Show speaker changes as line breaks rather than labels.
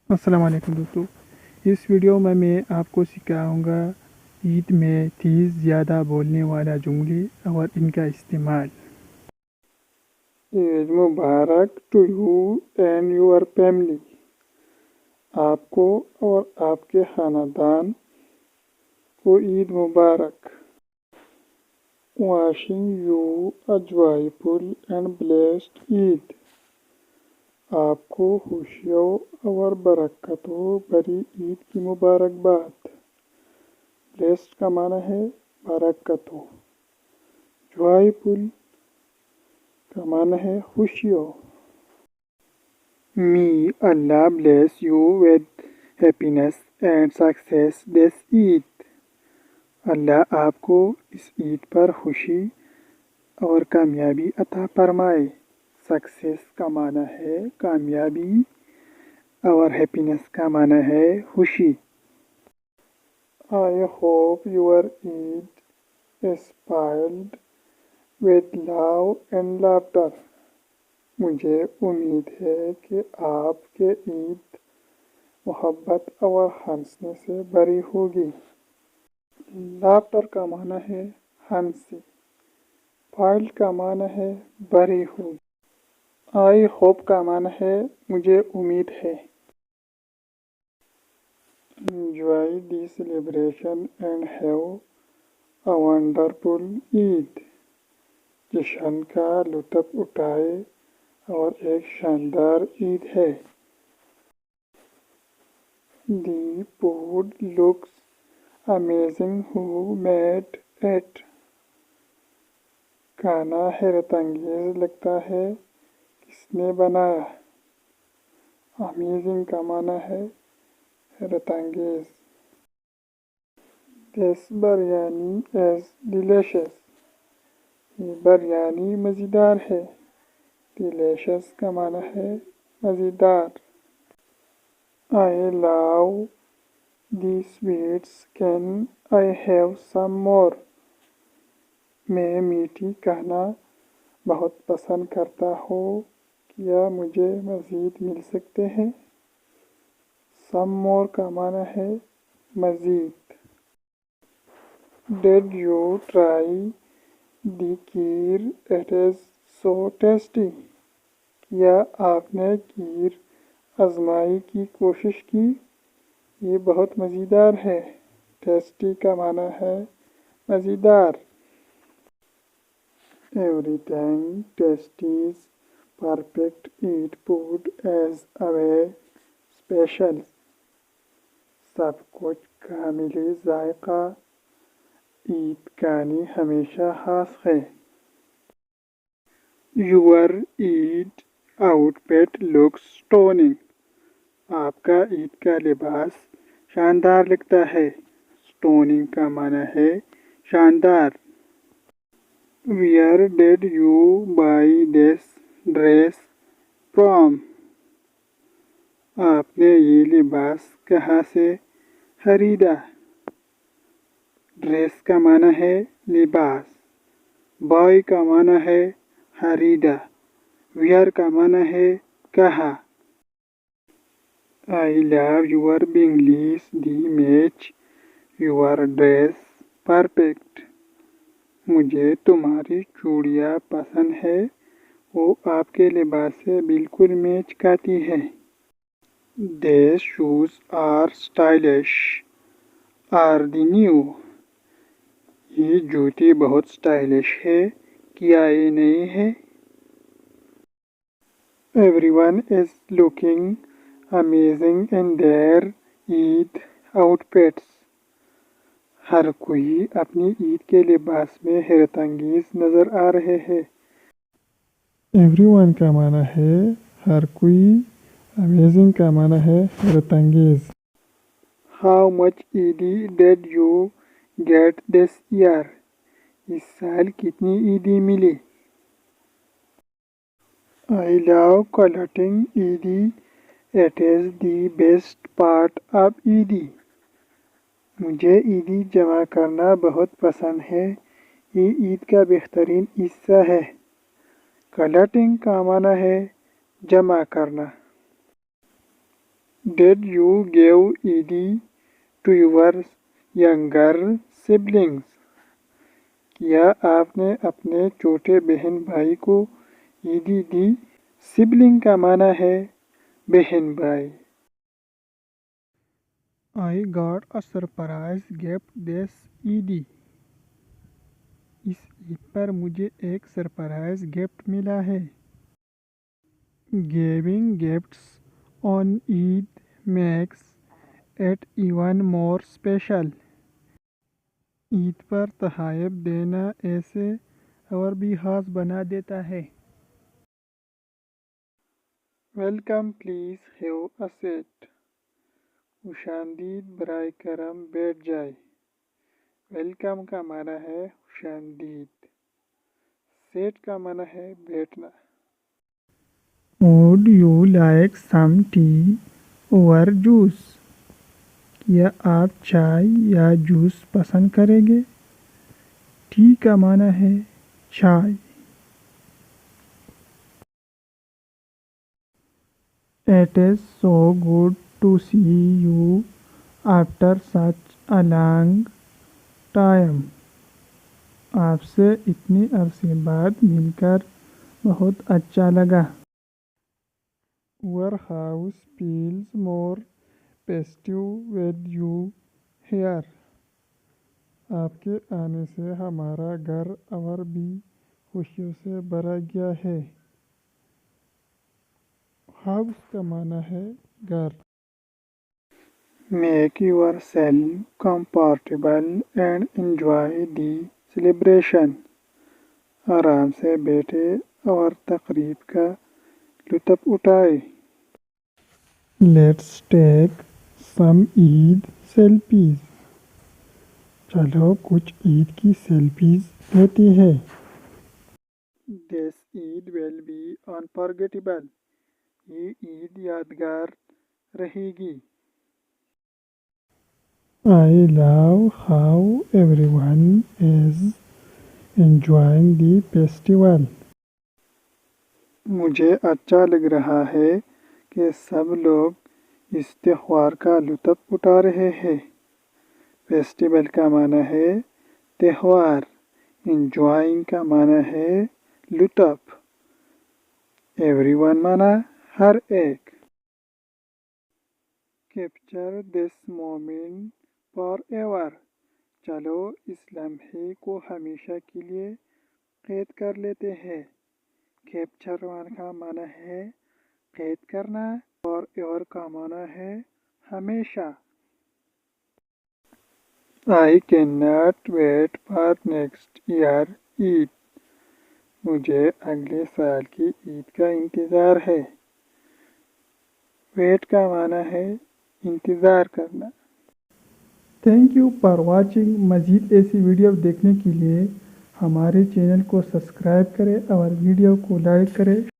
अस्सलाम वालेकुम दोस्तों। इस वीडियो में मैं आपको सिखाऊंगा ईद में 30 ज़्यादा बोलने वाला जुमले और इनका इस्तेमाल। ईद मुबारक to you and your family. आपको और आपके खानदान को ईद मुबारक। Wishing you a joyful and blessed Eid. आपको खुशियों और बरकतों भरी ईद की मुबारकबाद। ब्लेस्ड का माना है बरकतों। जॉयफुल का माना है खुशियों। May Allah bless you with happiness and success this Eid. Allah आपको इस ईद पर खुशी और कामयाबी अता फरमाए। सक्सेस का माना है कामयाबी और हैप्पीनेस का माना है खुशी। I hope your Eid is spoiled with love and laughter. मुझे उम्मीद है कि आपके ईद मोहब्बत और हंसने से भरी होगी। लाफ्टर का माना है हंसी। फाइल्ड का माना है भरी हुई। आई होप का माना है मुझे उम्मीद है। Enjoy the celebration and have a wonderful Eid। जश्न का लुत्फ़ उठाए और एक शानदार ईद है। The food looks amazing, who made it। खाना हैरत अंगेज लगता है, किसने बनाया। अमेजिंग का माना है हैरत अंगेज। This biryani is delicious. ये बिरयानी मज़ेदार है। डिलीशियस का माना है मज़ेदार। I love the sweets, can I have some more. मैं मीठी कहना बहुत पसंद करता हूँ, क्या मुझे मज़ीद मिल सकते हैं। सम मोर का माना है मज़ीद। Did you try the kheer, it is so tasty. क्या आपने खीर आजमाई की कोशिश की, ये बहुत मज़ेदार है। टेस्टी का माना है मज़ेदार। Everything tastes perfect, eat food as a way special। सब कुछ कामिल जायका, ईद खानी हमेशा खास है। Your Eid outfit looks stunning। आपका ईद का लिबास शानदार लगता है। स्टोनिंग का माना है शानदार। Where did you buy this dress from? आपने ये लिबास कहाँ से खरीदा। ड्रेस का माना है लिबास। बाय का माना है खरीदा। वेयर का माना है कहाँ। I love your bangles, the match your dress perfect. मुझे तुम्हारी चूड़ियाँ पसंद है, वो आपके लिबास से बिल्कुल मैच करती है। These shoes are stylish, are the new। ये जूती बहुत स्टाइलिश है, क्या ये नई है। Everyone is looking amazing in their Eid outfits। हर कोई अपनी ईद के लिबास में हैरत अंगेज नज़र आ रहे हैं। एवरीवन का माना है हर कोई। अमेजिंग का माना है हैरत अंगेज। हाउ मच ईदी did you get this year. इस साल कितनी ईदी मिली। आई लव कलेक्टिंग ईदी, it is the best part of ईदी। मुझे ईदी जमा करना बहुत पसंद है, ये ईद का बेहतरीन हिस्सा है। कलेक्टिंग का माना है जमा करना। Did you give Eid to your younger siblings? کیا آپ نے اپنے چھوٹے بہن بھائی کو عیدی دی؟ سبلنگ کا معنی ہے بہن بھائی۔ I got a surprise gift this Eid. اس عید پر مجھے ایک سرپرائز گفٹ ملا ہے۔ Giving gifts on Eid makes it even more special. عید پر تحائف دینا ایسے اور بھی خاص بنا دیتا ہے۔ Welcome, please have a seat. خوش آمدید، برائے کرم بیٹھ جائے۔ ویلکم کا معنی ہے خوش آمدید، سیٹ کا معنی ہے بیٹھنا۔ Would you like some tea or juice? کیا آپ چائے یا جوس پسند کریں گے؟ ٹی کا معنی ہے چائے۔ It is so good to see you after such a long time. آپ سے اتنے عرصے بعد مل کر بہت اچھا لگا۔ Our house feels more festive with you here. آپ کے آنے سے ہمارا گھر اور بھی خوشیوں سے بھرا گیا ہے۔ ہاؤس کا معنی ہے گھر۔ Make yourself comfortable and enjoy the celebration. آرام سے بیٹھے اور تقریب کا لطف اٹھائے۔ Let's take some Eid selfies. چلو کچھ عید کی سیلفیز لیتے ہیں۔ This Eid will be unforgettable. یہ عید یادگار رہے گی۔ I love how everyone is enjoying the festival. مجھے اچھا لگ رہا ہے کہ سب لوگ اس تہوار کا لطف اٹھا رہے ہیں۔ فیسٹیول کا معنی ہے تہوار، انجوائنگ کا معنی ہے لطف، ایوری ون معنی ہر ایک۔ Capture this moment for ever. چلو اس لمحے کو ہمیشہ کے لیے قید کر لیتے ہیں۔ کیپچر کا معنی ہے قید کرنا اور ایور کا معنی ہے ہمیشہ۔ I cannot wait for next year Eid. مجھے اگلے سال کی عید کا انتظار ہے۔ ویٹ کا معنی ہے انتظار کرنا۔ Thank you for watching. مزید ایسی ویڈیو دیکھنے کے لیے ہمارے چینل کو سبسکرائب کریں اور ویڈیو کو لائک کریں۔